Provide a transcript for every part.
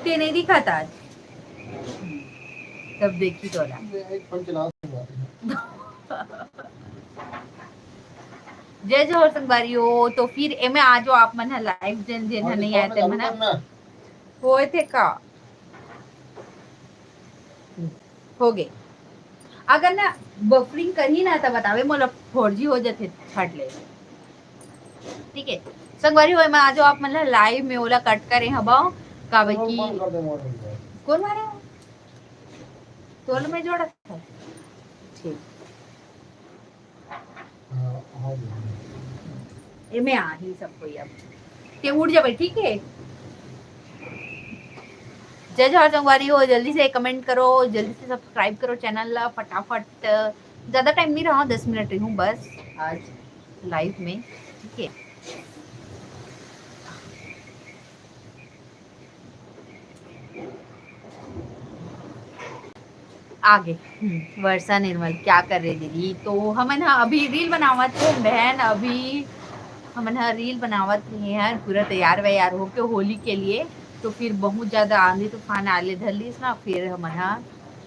ते नहीं दिखाता आज, तब देखी तो ना जय जोहर संगवारी हो। तो फिर एमे आ जाओ आप मन लाइव जन जन नहीं आए थे मन होए थे का हो गए। अगर ना बफरिंग करी ना तब बतावे मोला 4G हो जाते फट ले। ठीक है संगवारी हो मैं आ जाओ आप मतलब लाइव में ओला कट करे हबो का भाई की कौन मारे तोल में जोड़ा था। ठीक एमे आ ही सब कोई अब ते उड़ जावे। ठीक है जय जोहर संगवारी हो। जल्दी से कमेंट करो, जल्दी से सब्सक्राइब करो चैनल ला फटाफट। ज्यादा टाइम नहीं रहा, 10 मिनट रही हूँ बस आज लाइव में। ठीक है आगे वर्षा निर्मल क्या कर रहे दीदी। तो हम ना अभी रील बनावत थे बहन, अभी हम ना रील बनावत रहे हैं पूरा तैयार वैयार होके होली के लिए। तो फिर बहुत ज्यादा आंधी तूफान आले धर ली ना, फिर हम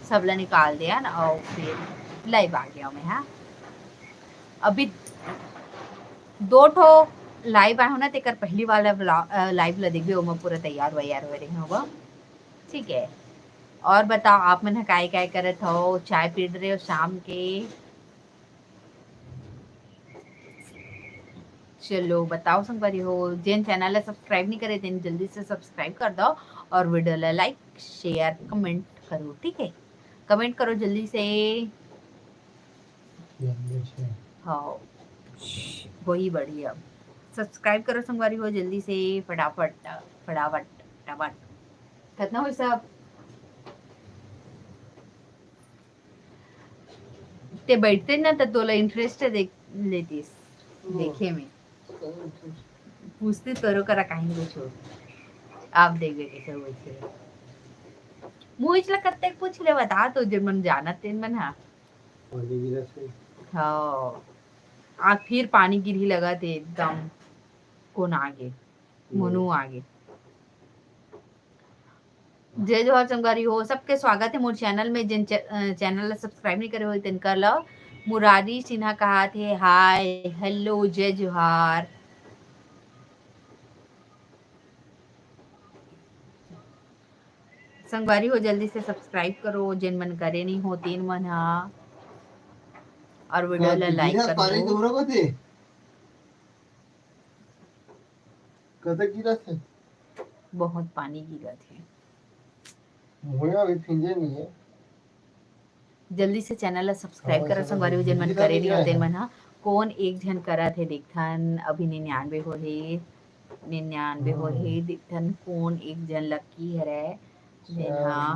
सबला निकाल दिया ना और फिर लाइव आ गया मैं। हाँ अभी 2 ठो लाइव आए हो ना तेकर पहली वाला लाइव ला देखबे ओमा पूरा तैयार वैयार हो रही हो। ठीक है और बताओ आप मन काय काय करत हो, चाय पी रहे हो शाम के। चलो बताओ संगवारी हो। जिन चैनल ला सब्सक्राइब नहीं करे तेन जल्दी से सब्सक्राइब कर दो और वीडियो ला लाइक शेयर कमेंट करो। ठीक है कमेंट करो जल्दी से। हाँ वही बढ़िया सब्सक्राइब करो संगवारी हो जल्दी से फटाफट फटाफट फटाफट कितना हो सब। ते बैठते ना तो तोला इंटरेस्ट है देख लेतीस देखे में पूछते तोरो करा कहीं कुछ हो आप देख गए कैसे वैसे मुझला कत्ते पूछ ले बता तो जब मन जाना तेन मन हाँ आ फिर पानी गिरी लगा थे एकदम कौन आगे मोनू आगे। जय जोहर संगवारी हो सबके स्वागत है मोर चैनल में। जिन चैनल ला सब्सक्राइब नहीं करे हो तिनका ला मुरारी सिन्हा कहा थे हाय हेलो जय जोहार। संगवारी हो जल्दी से सब्सक्राइब करो जिन मन करे नहीं हो तीन मन हा और वीडियो ला लाइक कर दो। कतक गिरा थे बहुत पानी गिरा थे नहीं है। जल्दी से चैनल ला सब्सक्राइब करो संगवारी हो जिन मन करे नहीं होते मन हा कौन एक जन करा थे देखथन अभी 99 हो हे 99 हो हे देखथन कौन एक जन लकी हरे जेन हा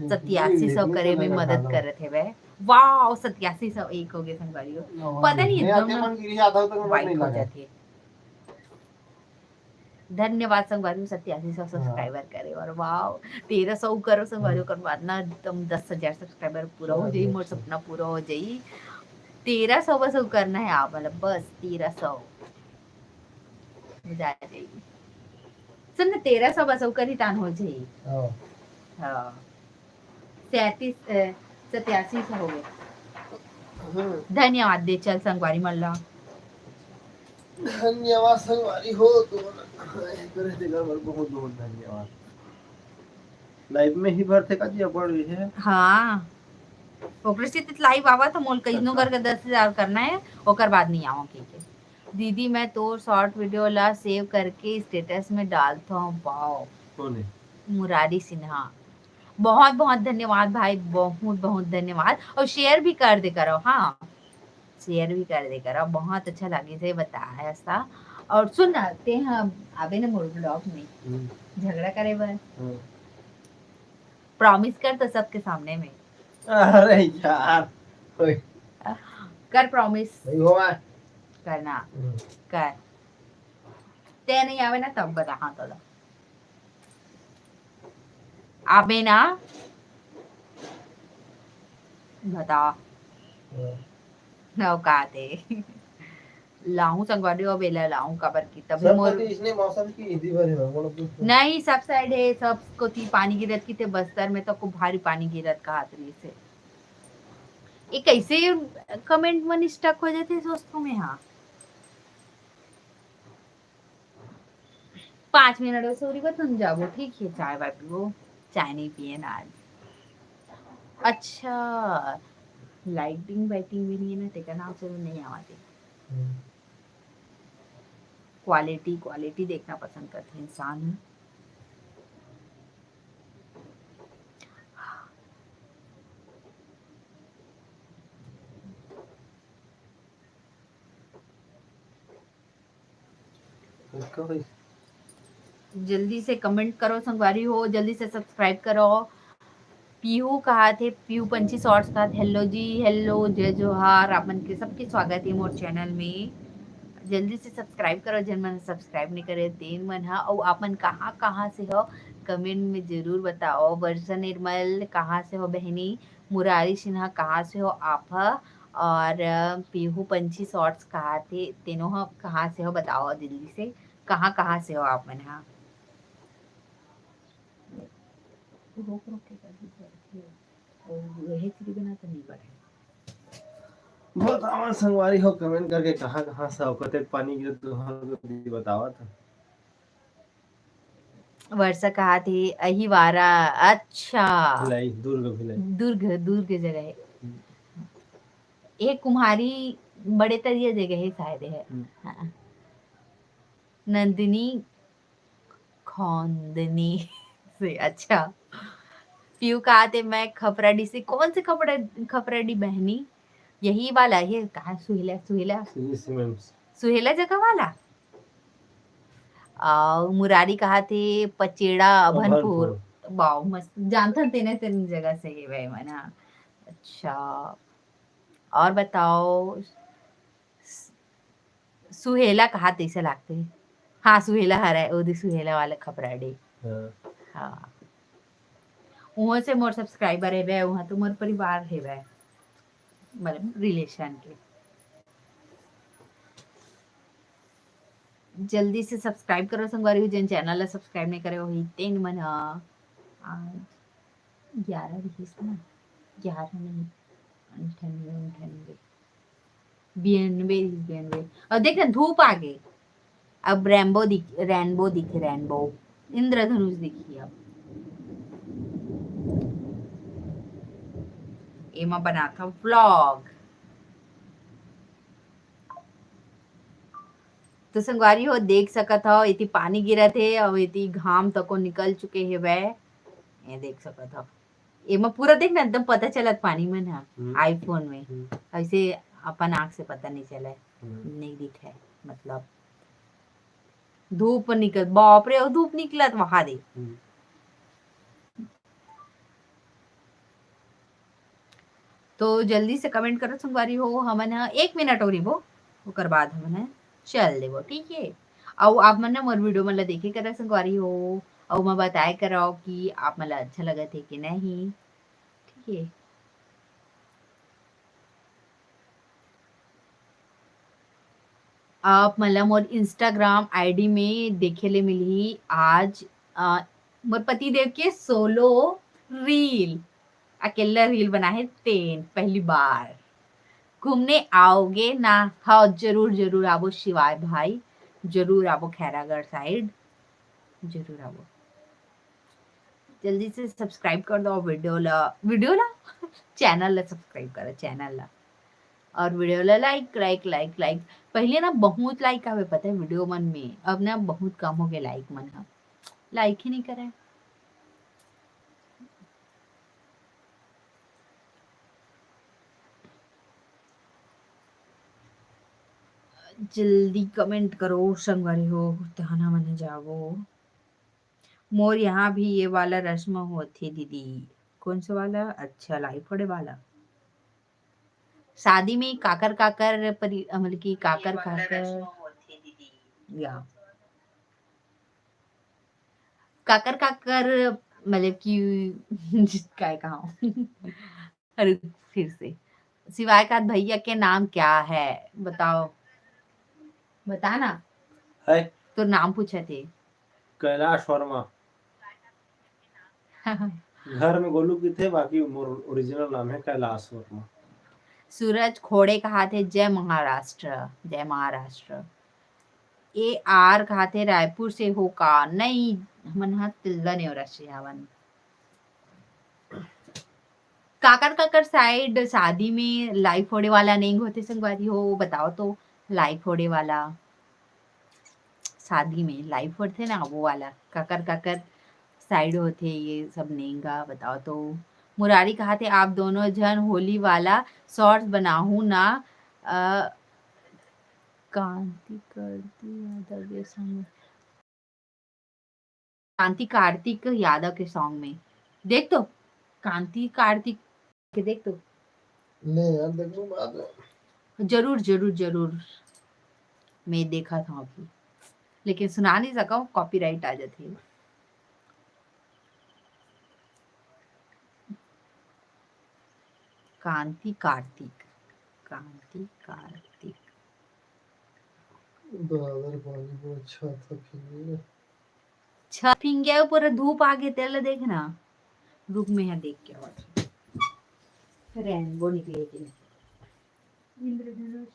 8700 करे में मदद करत हे वे। वाओ 8701 हो गए संगवारी हो पता नहीं एकदम वाइट हो जाती है। धन्यवाद संगवारी 8700 सब्सक्राइबर करे और वाओ 1300 करो संगवारी कर बाद ना एकदम 10,000 सब्सक्राइबर पूरा हो जाई मोर सपना पूरा हो जाई। 1300 बस करना है आप मतलब बस 1300 हो जाएगी। सुन ना 1300 बस करी तान हो जाई। हाँ 8700 हो गए। धन्यवाद दे चल संगवारी मल्ला धन्यवाद संगवारी हो तो बहुत बहुत धन्यवाद। लाइव में ही भरते का जी बड़ है। हाँ ओकरे से लाइव आवा तो मोल कइनो करके 10,000 करना है ओकर बाद नहीं आवा ठीक है। दीदी मैं तो शॉर्ट वीडियो ला सेव करके स्टेटस में डालता हूँ। वाओ कौन है मुरारी सिन्हा बहुत बहुत धन्यवाद भाई बहुत बहुत धन्यवाद और शेयर भी कर दे करो। हाँ शेयर भी कर दे करो बहुत अच्छा लगे थे बताया ऐसा। और सुन ना ते हम आवे ना मोर ब्लॉग में झगड़ा करे बर प्रॉमिस कर तो सबके सामने में। अरे यार कर प्रॉमिस करना कर ते नहीं आवे ना तब बता। हाँ तो आवे ना बता औकात है लाऊं संगवारी और बेला लाऊं कबर की तभी मोर इसने मौसम की इदी भरे नहीं सब साइड है सब को थी पानी गिरत की थे बस्तर में तो को भारी पानी गिरत का हाथरी से ये कैसे कमेंट में स्टक हो जाते दोस्तों में हाँ 5 मिनट में सॉरी तुम जाओ ठीक है चाय वाय पियो चाय नहीं पिए ना आज अच्छा लाइटिंग वाइटिंग भी नहीं है ना तेरा नाम से नहीं आवाते क्वालिटी क्वालिटी देखना पसंद करते इंसान जल्दी से कमेंट करो संगवारी हो जल्दी से सब्सक्राइब करो पीहू कहा थे पीहू पंछी शॉर्ट्स का हेलो जी हेलो जय जोहार आपन के सबके स्वागत है मोर चैनल में जल्दी से सब्सक्राइब करो जिन मन सब्सक्राइब नहीं करे तेन मन हा और आपन कहाँ से हो कमेंट में जरूर बताओ वर्षा निर्मल कहाँ से हो बहनी मुरारी सिन्हा कहाँ से हो आप और पीहू पंछी शॉर्ट्स कहा थे तीनों कहाँ से हो बताओ दिल्ली से कहाँ से हो आप मन हा रोक रोक के कर वही चीज बना तो नहीं पड़े बहुत आवाज संगवारी हो कमेंट करके कहाँ से हो कते पानी गिरे तो बतावा था वर्षा कहा थी अहिवारा अच्छा भिलाई दुर्ग दुर्ग जगह है एक कुम्हारी बड़े तरिया जगह है शायद है हाँ। नंदिनी खोंदनी से अच्छा पीयू कहा थे मैं खपराडी से कौन से खपराडी बहनी यही वाला है कहा सुहेला सुहेला सुहेला जगह वाला मुरारी कहा थे पचेड़ा अभनपुर वाओ मस्त जानता तेने तेन जगह से ही भाई मना अच्छा और बताओ सुहेला कहा तैसे लागते हाँ सुहेला हरा है ओदी सुहेला वाला खपराडी हाँ वहाँ से मोर सब्सक्राइबर है वहाँ तो मोर परिवार है मतलब रिलेशन के जल्दी से सब्सक्राइब करो संगवारी हो जिन चैनल ला सब्सक्राइब नहीं करे वही तेन मन आज 11 दिखिस ना 11 नहीं 98 92 और देख ना धूप आ गई अब रेनबो इंद्रधनुष दिखी अब एमा बना था व्लॉग तो संगवारी हो देख सकत हो इति पानी गिरत है और इति घाम तको निकल चुके है वह ये देख सकत हो एमा पूरा देख ना एकदम पता चलत पानी में ना आईफोन में ऐसे अपन आँख से पता नहीं चला नहीं दिखे मतलब धूप निकल बाप रे धूप निकलत वहां दे तो जल्दी से कमेंट करो संगवारी हो हमन 1 मिनट और वो ओकर बाद हमन चल देवो ठीक है और आप मन ना मोर वीडियो मन ला देखे कर संगवारी हो और मैं बताए करो कि आप मन ला अच्छा लगा थे कि नहीं ठीक है आप मतलब मोर इंस्टाग्राम आईडी में देखे ले मिली आज मोर पति देव के सोलो रील अकेला रील बना है पहली बार घूमने आओगे ना हाँ जरूर जरूर आवो शिवाय भाई जरूर आवो खैरागढ़ साइड जरूर आवो जल्दी से सब्सक्राइब कर दो वीडियो ला चैनल ला सब्सक्राइब करो चैनल ला और वीडियो ला लाइक पहले ना बहुत लाइक आवे पता है वीडियो मन में अब ना बहुत कम हो गए लाइक मन हा लाइक ही नहीं करे जल्दी कमेंट करो संगवारी हो तहना मन जावो मोर यहाँ भी ये वाला रस्म होती दीदी कौन सा वाला अच्छा लाइफ फोड़े वाला शादी में काकर मतलब की काकर या काकर मतलब कि काय कहा अरे फिर से सिवाय का भैया के नाम क्या है बताओ बता ना है तो नाम पूछे थे कैलाश वर्मा। घर में गोलू की थे, बाकी ओरिजिनल नाम है कैलाश वर्मा। सूरज खोड़े कहा थे जय महाराष्ट्र, जय महाराष्ट्र। ए आर कहा थे रायपुर से हो का नहीं, मन हा तिल्ला नहीं हो रशियावन। काकर काकर साइड शादी में लाई फोड़े वाला नहीं होते संगवारी हो, बताओ तो। लाई फोड़े वाला शादी में लाई फोड़ते ना, वो वाला काकर काकर साइड होते ये सब नेंगा, बताओ तो। मुरारी कहा थे आप दोनों जन होली वाला शॉर्ट्स बनाऊ ना। कांति करती यादव के सॉन्ग, कांति कार्तिक यादव के सॉन्ग में देख तो, कांति कार्तिक के देख तो। नहीं यार, देख लो बाद में। जरूर जरूर जरूर, मैं देखा था अभी, लेकिन सुना नहीं सका हूँ, कॉपीराइट आ जाती है। कांति कार्तिक, कांति कार्तिक। बादल पानी को अच्छा था फिर छत गया पूरा धूप आ गए तेल देखना। रुक में यहाँ देख के और रेनबो निकले थे। इंद्रधनुष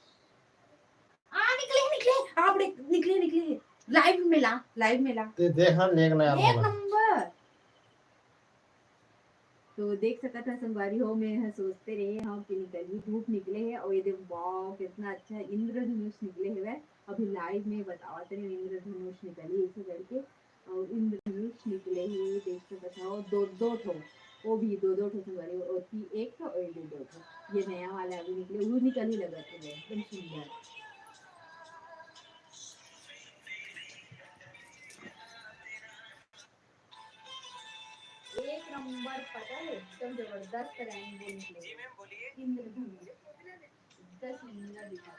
निकले निकले आप निकले निकले, लाइव मिला, लाइव मिला। ते देखा नेक नया एक नंबर। तो देख सकता था संगवारी हो, मैं सोचते रहे हाँ कि निकली धूप निकले है, और ये देखो वाह कितना अच्छा इंद्रधनुष निकले है। अभी लाइव में बताते हैं इंद्रधनुष निकली ऐसे करके, और इंद्रधनुष निकले ही देख सकता था दो दो ठो, वो भी दो दो ठो संगवारी हो, एक था और ये दो ठो, ये नया वाला अभी निकले, वो निकल ही लगा थे एकदम सुंदर। एक नंबर पता है, एकदम जबरदस्त रेनबो निकले इंद्रधनुष, एकदम सुंदर दिखा।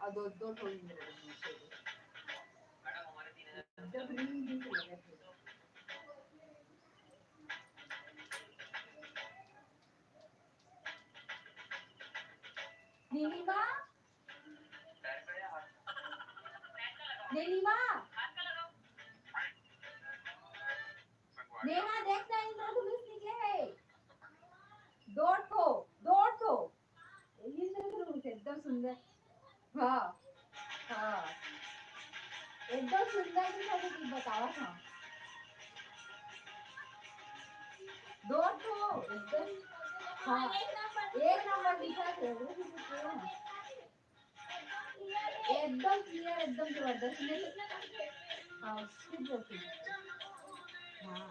और दो दो ठो नीलिमा, नीलिमा नेहा देखना इंद्रधनुष निकले है, दो ठो दो ठो इंद्रधनुष एकदम सुंदर। हाँ हाँ एकदम सुंदर दिखा कि बतावा था, दो ठो एकदम। हाँ एक नंबर दिखा थे, एकदम क्लियर एकदम जबरदस्त। हाँ खूब हाँ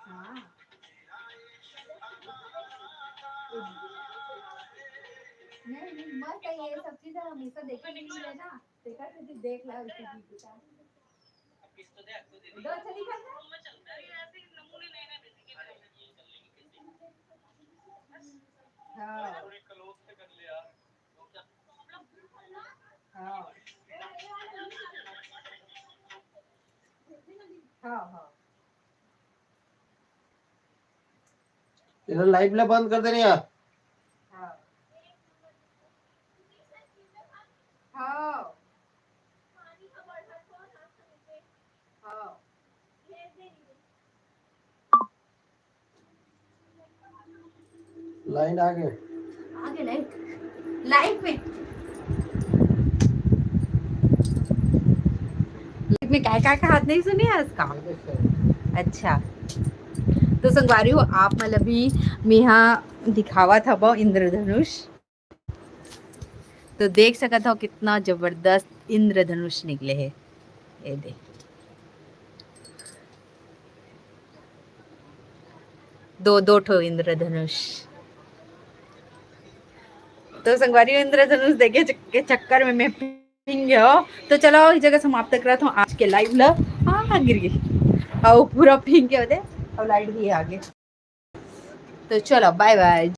हाँ नहीं मस्त है ये सब चीजें, हमेशा देखने नहीं मिले ना, देखा तो देख ला इसी चीज के साथ दो चली करना। हाँ हाँ हाँ हाँ इधर लाइट ले बंद कर देनी यार। हाँ हाँ हाँ लाइन आगे आगे लाइट, लाइट में क्या क्या हाथ नहीं सुनी है इसका। अच्छा तो संगवारी हो आप मतलब भी मिहा दिखावा था वो इंद्रधनुष, तो देख सका था कितना जबरदस्त इंद्रधनुष निकले है। ये देख दो दो ठो इंद्रधनुष। तो संगवारी इंद्रधनुष देखे के चक्कर में मैं पिंग गयो। तो चलो इस जगह समाप्त कर रहा हूँ आज के लाइव ल। हाँ गिर गई और पूरा पिंग के होते और लाइट भी आगे। तो चलो बाय बाय।